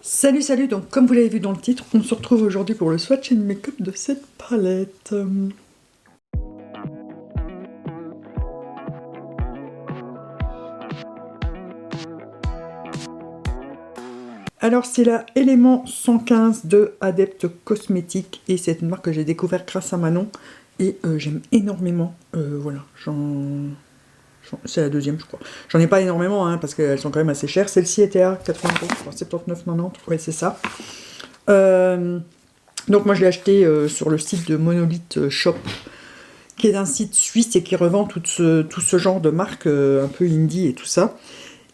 Salut, salut, donc comme vous l'avez vu dans le titre, on se retrouve aujourd'hui pour le swatch and make-up de cette palette. Alors c'est la Element 115 de Adept Cosmetics et c'est une marque que j'ai découvert grâce à Manon et j'aime énormément, voilà, c'est la deuxième je crois. J'en ai pas énormément hein, parce qu'elles sont quand même assez chères. Celle-ci était à 80 €, 79,90, ouais c'est ça. Donc moi je l'ai acheté sur le site de Monolith Shop, qui est un site suisse et qui revend tout ce genre de marques un peu indie et tout ça.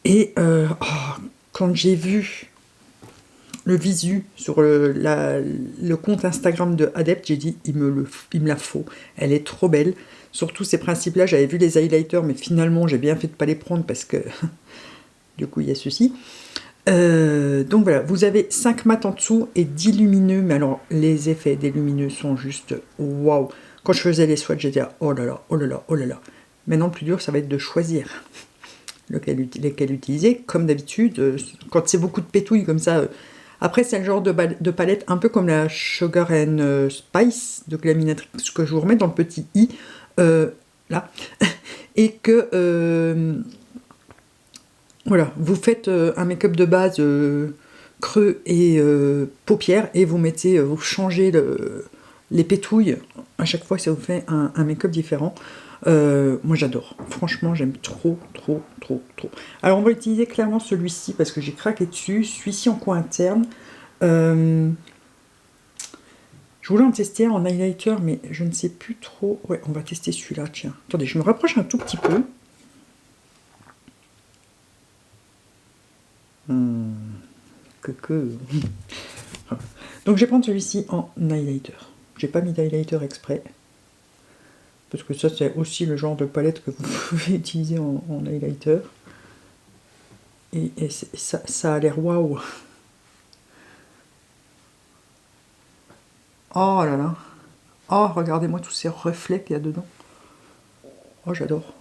Et quand j'ai vu le visu sur le compte Instagram de Adept, j'ai dit il me la faut, elle est trop belle. Surtout ces principes-là, j'avais vu les highlighters, mais finalement j'ai bien fait de ne pas les prendre parce que du coup il y a ceci. Donc voilà, vous avez 5 mats en dessous et 10 lumineux, mais alors les effets des lumineux sont juste waouh. Quand je faisais les swatchs, j'étais à oh là là, oh là là, oh là là. Maintenant le plus dur ça va être de choisir lesquels utiliser, comme d'habitude, quand c'est beaucoup de pétouilles comme ça. Après c'est le genre de palette un peu comme la Sugar and Spice de Glaminatrix que je vous remets dans le petit i, là, et que... voilà, vous faites un make-up de base creux et paupières et vous mettez, vous changez les pétouilles. À chaque fois, ça vous fait un make-up différent. Moi, j'adore. Franchement, j'aime trop, trop, trop, trop. Alors, on va utiliser clairement celui-ci parce que j'ai craqué dessus. Celui-ci en coin interne. Je voulais en tester un en highlighter, mais je ne sais plus trop. Ouais, on va tester celui-là, tiens. Attendez, je me rapproche un tout petit peu. Donc je vais prendre celui-ci en highlighter. J'ai pas mis d'highlighter exprès. Parce que ça c'est aussi le genre de palette que vous pouvez utiliser en highlighter. Et ça a l'air waouh. Oh là là. Oh regardez-moi tous ces reflets qu'il y a dedans. Oh j'adore.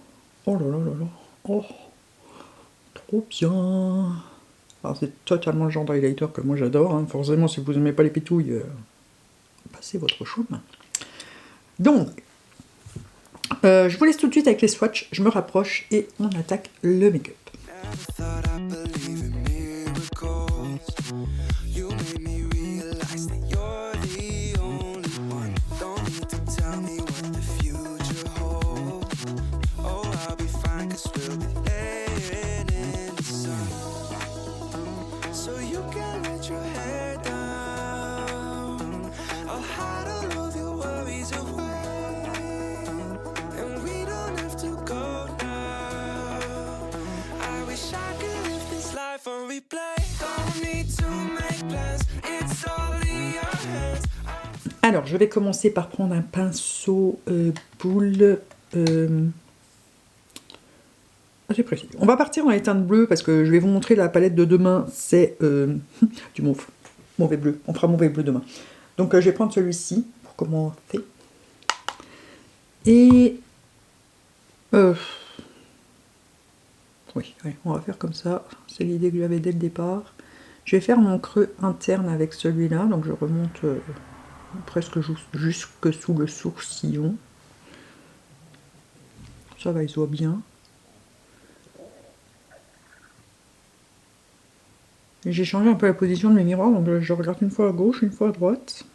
Oh là là là là. Oh. Trop bien. Alors c'est totalement le genre d'highlighter que moi j'adore, hein. Forcément si vous n'aimez pas les pétouilles, passez votre chemin. Donc, je vous laisse tout de suite avec les swatchs, je me rapproche et on attaque le make-up. Alors, je vais commencer par prendre un pinceau boule assez précis. On va partir en éteinte bleu parce que je vais vous montrer la palette de demain. C'est du mauve, mauvais bleu. On fera mauvais bleu demain. Donc, je vais prendre celui-ci pour commencer. Et oui, allez, on va faire comme ça. C'est l'idée que j'avais dès le départ. Je vais faire mon creux interne avec celui-là. Donc, je remonte presque jusque sous le sourcillon. Ça va, il se voit bien. J'ai changé un peu la position de mes miroirs, donc je regarde une fois à gauche, une fois à droite.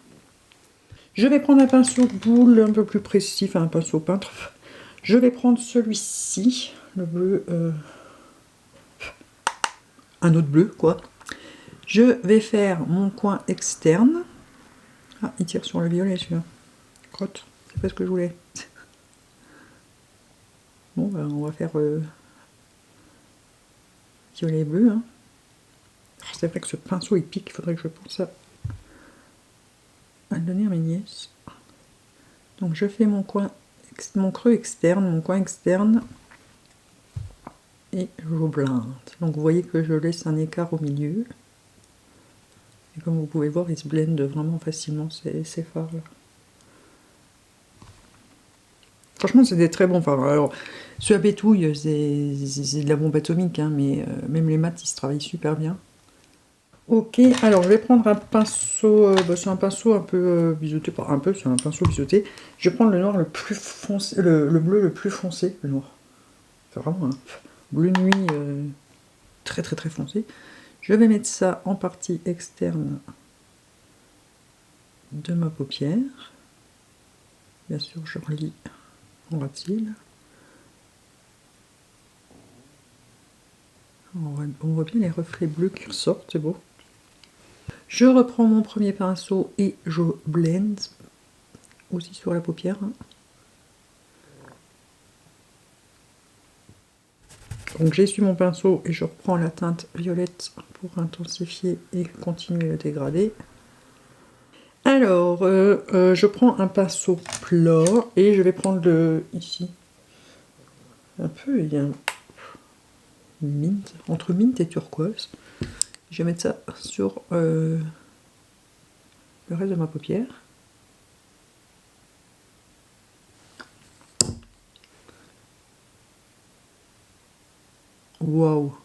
Je vais prendre un pinceau boule un peu plus précis, enfin un pinceau peintre. Je vais prendre celui-ci, le bleu, un autre bleu quoi. Je vais faire mon coin externe. Ah, il tire sur le violet celui-là. Crotte, c'est pas ce que je voulais. Bon, ben, on va faire violet bleu. Hein. C'est vrai que ce pinceau il pique, il faudrait que je pense à le donner à mes nièces. Donc je fais mon creux externe, mon coin externe. Et je blinde. Donc vous voyez que je laisse un écart au milieu. Et comme vous pouvez voir, il se blende vraiment facilement ces fards là. Franchement, c'est des très bons fards. Alors, ceux à pétouille, c'est de la bombe atomique, hein, mais même les mats, ils se travaillent super bien. Ok, alors je vais prendre un pinceau, c'est un pinceau un peu biseauté, pas un peu, c'est un pinceau biseauté. Je vais prendre le noir le plus foncé, le bleu le plus foncé, le noir. C'est vraiment un bleu nuit très très très foncé. Je vais mettre ça en partie externe de ma paupière. Bien sûr, je relis en ras-de-cils. On voit bien les reflets bleus qui ressortent, c'est beau. Je reprends mon premier pinceau et je blende aussi sur la paupière. Donc j'essuie mon pinceau et je reprends la teinte violette pour intensifier et continuer le dégradé. Alors, je prends un pinceau plat et je vais prendre ici, un peu, il y a un mint, entre mint et turquoise. Je vais mettre ça sur le reste de ma paupière. Waouh!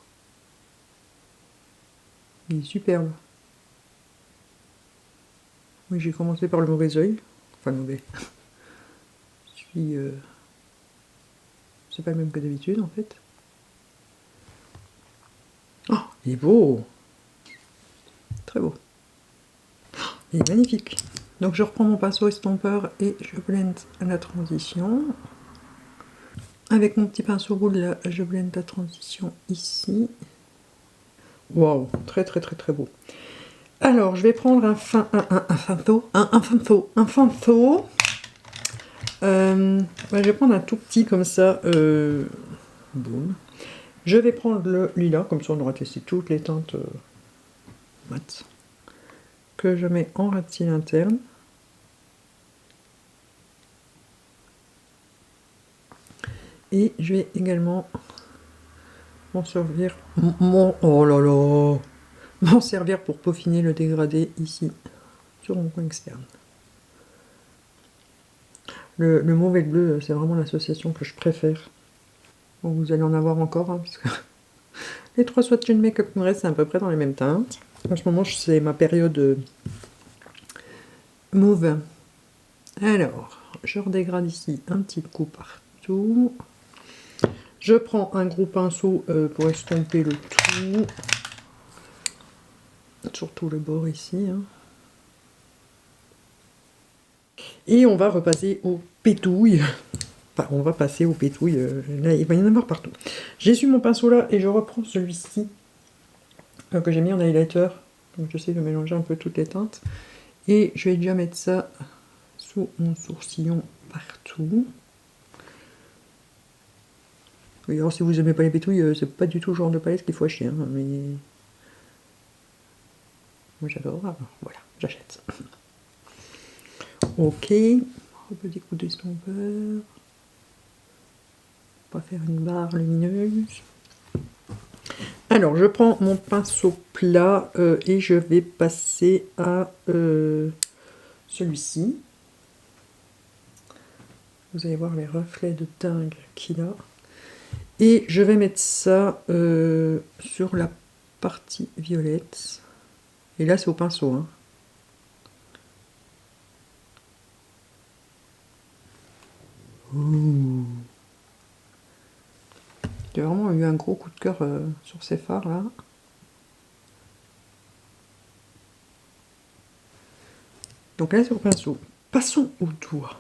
Il est superbe. Oui, j'ai commencé par le mauvais oeil. Enfin, le mauvais. Je suis... c'est pas le même que d'habitude, en fait. Oh, il est beau! Très beau. Il est magnifique. Donc je reprends mon pinceau estompeur et je blende la transition. Avec mon petit pinceau roule, là, je blende la transition ici. Waouh, très très très très beau. Alors, je vais prendre un fantô. Je vais prendre un tout petit comme ça. Boum. Je vais prendre le lilas, comme ça on aura testé toutes les teintes mat. Que je mets en ras-de-cils interne. Et je vais également m'en servir. Oh là là! M'en servir pour peaufiner le dégradé ici, sur mon coin externe. Le mauve et le bleu, c'est vraiment l'association que je préfère. Bon, vous allez en avoir encore, hein, parce que les 3 swatchs de make-up me restent à peu près dans les mêmes teintes. En ce moment, c'est ma période mauve. Alors, je redégrade ici un petit coup partout. Je prends un gros pinceau pour estomper le tout. Surtout le bord ici. Hein. Et on va repasser aux pétouilles. Enfin, on va passer aux pétouilles. Là, il va y en avoir partout. J'essuie mon pinceau là et je reprends celui-ci que j'ai mis en highlighter. Donc j'essaie de mélanger un peu toutes les teintes. Et je vais déjà mettre ça sous mon sourcillon partout. Oui, alors si vous aimez pas les pétouilles, c'est pas du tout le genre de palette qu'il faut acheter. Hein, mais moi j'adore. Alors, voilà, j'achète. Ok. Un petit coup d'estompeur. On va faire une barre lumineuse. Alors, je prends mon pinceau plat et je vais passer à celui-ci. Vous allez voir les reflets de dingue qu'il a. Et je vais mettre ça sur la partie violette. Et là, c'est au pinceau. Hein. J'ai vraiment eu un gros coup de cœur sur ces fards là. Donc là, c'est au pinceau. Passons au doigt.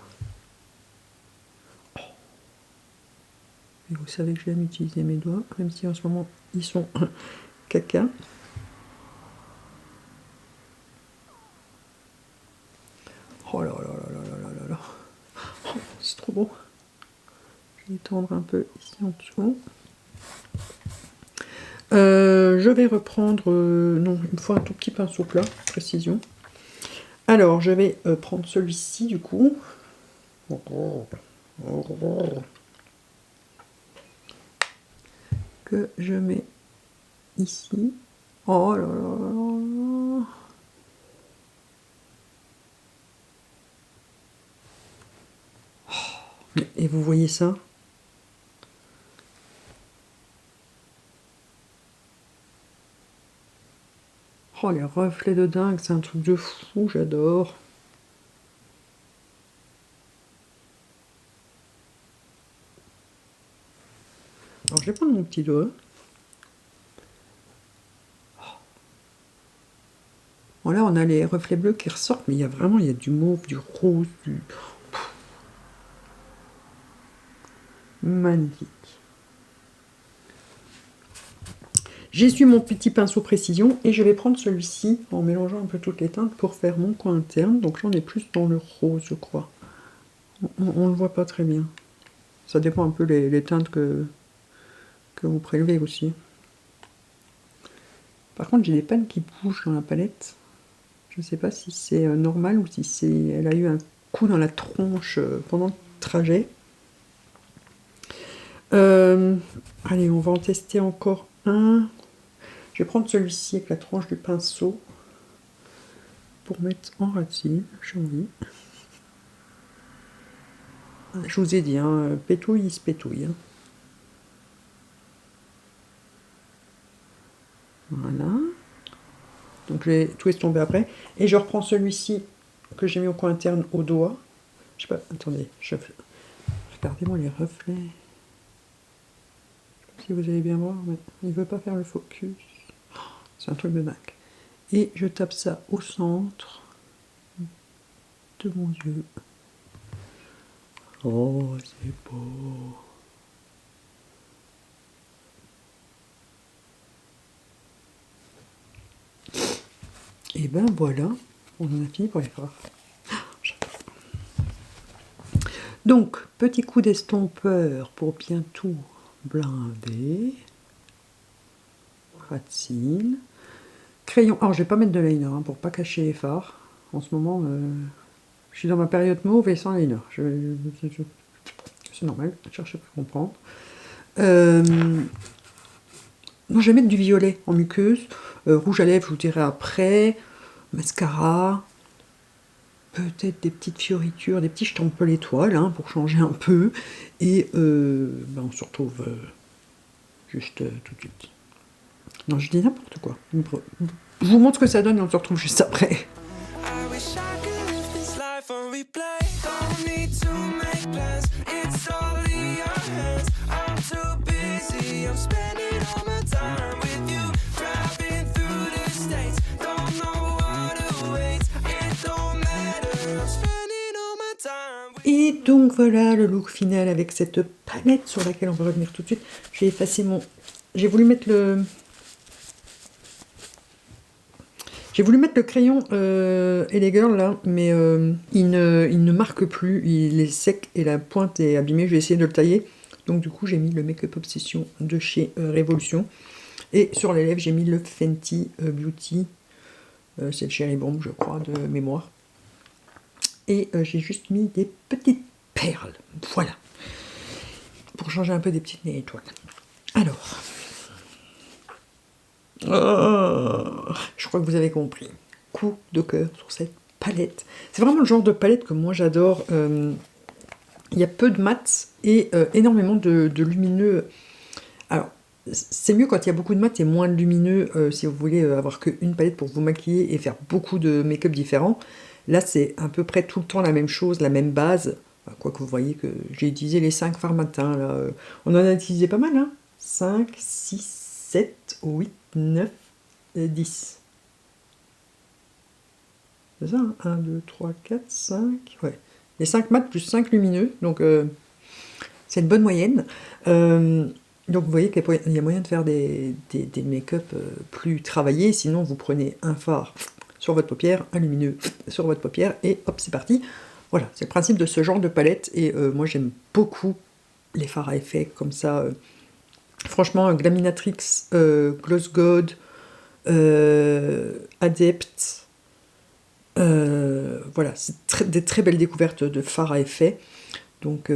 Oh. Et vous savez que j'aime utiliser mes doigts, même si en ce moment ils sont caca. Oh là là là là là là là. Oh, c'est trop beau. Je vais étendre un peu ici en dessous. Je vais reprendre, non, il me faut un tout petit pinceau plat, précision. Alors, je vais prendre celui-ci du coup. Que je mets ici. Oh là là là là. Et vous voyez ça? Oh, les reflets de dingue, c'est un truc de fou, j'adore. Alors, je vais prendre mon petit doigt. Bon, là, on a les reflets bleus qui ressortent, mais il y a du mauve, du rose, du... Magnifique. J'essuie mon petit pinceau précision et je vais prendre celui-ci en mélangeant un peu toutes les teintes pour faire mon coin interne. Donc j'en ai plus dans le rose, je crois. On ne le voit pas très bien. Ça dépend un peu les teintes que vous prélevez aussi. Par contre, j'ai des pannes qui bougent dans la palette. Je ne sais pas si c'est normal ou si elle a eu un coup dans la tronche pendant le trajet. Allez, on va en tester encore un. Je vais prendre celui-ci avec la tranche du pinceau pour mettre en racine, j'ai envie. Je vous ai dit, hein, pétouille, il se pétouille. Hein. Voilà. Donc je vais tout estomper après. Et je reprends celui-ci que j'ai mis au coin interne au doigt. Je sais pas, attendez, regardez-moi les reflets. Je sais pas si vous allez bien voir, mais il veut pas faire le focus. C'est un truc de dingue. Et je tape ça au centre de mon yeux. Oh, c'est beau. Et ben voilà, on en a fini pour les voir. Donc, petit coup d'estompeur pour bien tout blinder. Racine. Crayon. Alors, je vais pas mettre de liner hein, pour pas cacher les fards. En ce moment, je suis dans ma période mauve et sans liner. C'est normal, je cherche à comprendre. Non, je vais mettre du violet en muqueuse. Rouge à lèvres, je vous dirai après. Mascara. Peut-être des petites fioritures, des petits jetons un peu l'étoile, hein, pour changer un peu. Et on se retrouve juste tout de suite. Non, je dis n'importe quoi. Je vous montre ce que ça donne et on se retrouve juste après. Et donc voilà le look final avec cette palette sur laquelle on va revenir tout de suite. J'ai effacé mon... J'ai voulu mettre le crayon LA Girl là, mais il ne marque plus, il est sec et la pointe est abîmée. Je vais essayer de le tailler. Donc du coup j'ai mis le Make Up Obsession de chez Révolution. Et sur les lèvres j'ai mis le Fenty Beauty. C'est le Cherry Bomb je crois de mémoire. Et j'ai juste mis des petites perles. Voilà. Pour changer un peu des petites étoiles. Alors. Je crois que vous avez compris. Coup de cœur sur cette palette. C'est vraiment le genre de palette que moi j'adore. Il y a peu de mat et énormément de lumineux. Alors, c'est mieux quand il y a beaucoup de mat et moins de lumineux si vous voulez avoir qu'une palette pour vous maquiller et faire beaucoup de make-up différents. Là, c'est à peu près tout le temps la même chose, la même base. Quoique vous voyez que j'ai utilisé les 5 fards matin. Là. On en a utilisé pas mal. Hein 5, 6, 7, 8, 9, 10. C'est ça, hein 1, 2, 3, 4, 5. Ouais. Les 5 mat plus 5 lumineux. Donc, c'est une bonne moyenne. Donc, vous voyez qu'il y a moyen de faire des make-up plus travaillés. Sinon, vous prenez un fard sur votre paupière, un lumineux sur votre paupière, et hop, c'est parti. Voilà, c'est le principe de ce genre de palette, et moi j'aime beaucoup les fards à effet comme ça. Franchement, Glaminatrix, Gloss God, Adept, voilà, c'est des très belles découvertes de fards à effet. Donc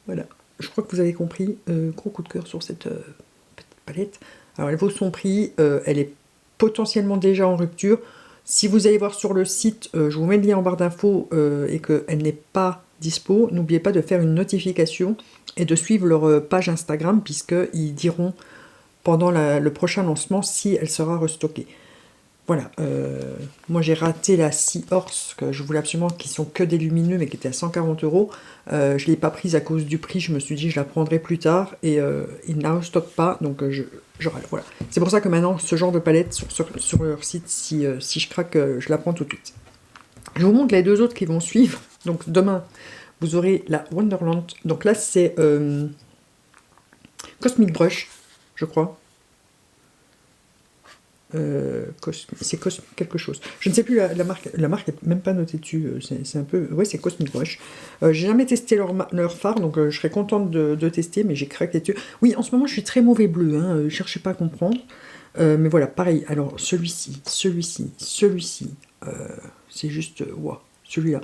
voilà, je crois que vous avez compris, gros coup de cœur sur cette petite palette. Alors elle vaut son prix, elle est potentiellement déjà en rupture. Si vous allez voir sur le site, je vous mets le lien en barre d'infos et qu'elle n'est pas dispo, n'oubliez pas de faire une notification et de suivre leur page Instagram puisqu'ils diront pendant le prochain lancement si elle sera restockée. voilà, moi j'ai raté la Seahorse, que je voulais absolument, qui sont que des lumineux, mais qui était à 140 €. Je ne l'ai pas prise à cause du prix, je me suis dit je la prendrai plus tard, et ils n'en restockent pas, donc je râle, voilà. C'est pour ça que maintenant, ce genre de palette, sur leur site, si je craque, je la prends tout de suite. Je vous montre les deux autres qui vont suivre. Donc demain, vous aurez la Wonderland. Donc là, c'est Cosmic Brush, je crois. C'est Cosmic quelque chose. Je ne sais plus la marque. La marque n'est même pas notée dessus. C'est un peu... Ouais, c'est Cosmic Brush. J'ai jamais testé leur fard, donc je serais contente de tester, mais j'ai craqué dessus. Oui, en ce moment, je suis très mauvais bleu. Hein, cherchez pas à comprendre. Mais voilà, pareil. Alors, celui-ci, c'est juste... Wow, celui-là.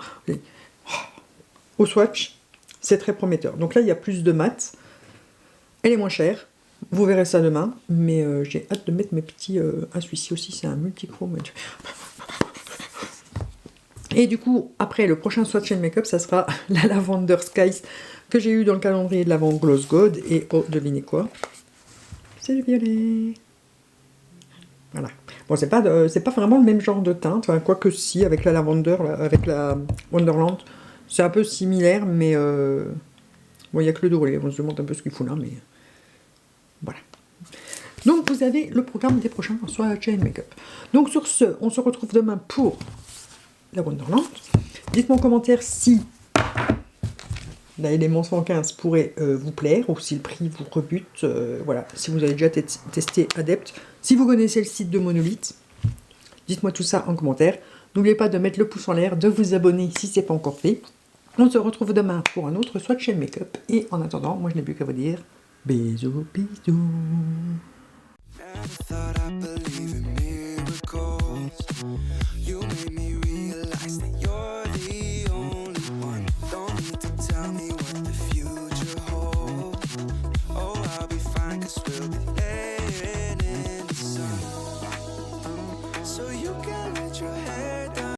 Au swatch, c'est très prometteur. Donc là, il y a plus de mat. Elle est moins chère. Vous verrez ça demain. Mais j'ai hâte de mettre mes petits... Ah, celui-ci aussi, c'est un multichrome. Et du coup, après, le prochain swatch and make-up, ça sera la Lavender Skies que j'ai eu dans le calendrier de l'avant Gloss God. Et oh, devinez quoi? C'est le violet. Voilà. Bon, c'est pas vraiment le même genre de teinte. Enfin, quoique si, avec la Lavender, avec la Wonderland... C'est un peu similaire, mais bon, il n'y a que le doré. On se demande un peu ce qu'il fout là, mais voilà. Donc, vous avez le programme des prochains swatch and make-up. Donc, sur ce, on se retrouve demain pour la Wonderland. Dites-moi en commentaire si l'élément 115 pourrait vous plaire ou si le prix vous rebute. Voilà, si vous avez déjà testé Adept. Si vous connaissez le site de Monolith, dites-moi tout ça en commentaire. N'oubliez pas de mettre le pouce en l'air, de vous abonner si ce n'est pas encore fait. On se retrouve demain pour un autre swatch and make-up. Et en attendant, moi je n'ai plus qu'à vous dire bisous, bisous. Tell me what the future holds. Oh, I'll be fine, 'cause we'll be